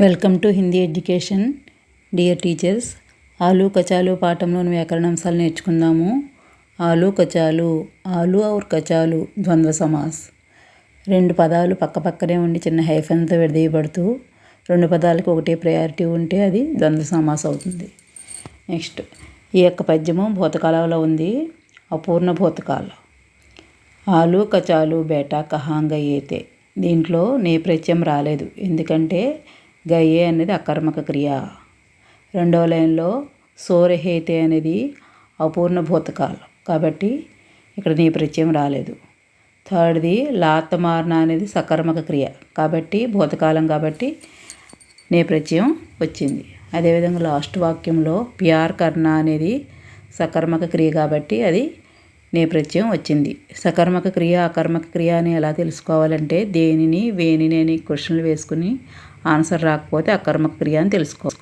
Welcome to Hindi education dear teachers. ఆలు కచాలు పాఠంలోని వ్యాకరణాంశాలు నేర్చుకుందాము. ఆలు కచాలు, ఆలు ఔర్ కచాలు ద్వంద్వ సమాస్. రెండు పదాలు పక్కపక్కనే ఉండి చిన్న హైఫన్తో విడదీయబడుతూ రెండు పదాలకు ఒకటే ప్రయారిటీ ఉంటే అది ద్వంద్వ సమాస్ అవుతుంది. నెక్స్ట్, ఈ యొక్క పద్యము భూతకాలంలో ఉంది, అపూర్ణ భూతకాలం. ఆలు కచాలు బేటా కహాం గయేతే. దీంట్లో నేపథ్యం రాలేదు, ఎందుకంటే గయే అనేది అకర్మక క్రియ. రెండవ లైన్లో సోరహేతే అనేది అపూర్ణ భూతకాలం, కాబట్టి ఇక్కడ నేపథ్యం రాలేదు. థర్డ్ది లాతమార్న అనేది సకర్మక క్రియ, కాబట్టి భూతకాలం, కాబట్టి నేపథ్యం వచ్చింది. అదేవిధంగా లాస్ట్ వాక్యంలో ప్యార్ కర్ణ అనేది సకర్మక క్రియ, కాబట్టి అది నేపథ్యం వచ్చింది. సకర్మక క్రియ అకర్మక క్రియ అని ఎలా తెలుసుకోవాలంటే దేనిని వేనిని అని క్వశ్చన్లు వేసుకుని ఆన్సర్ రాకపోతే అకర్మక క్రియ అని తెలుసుకోవాలి.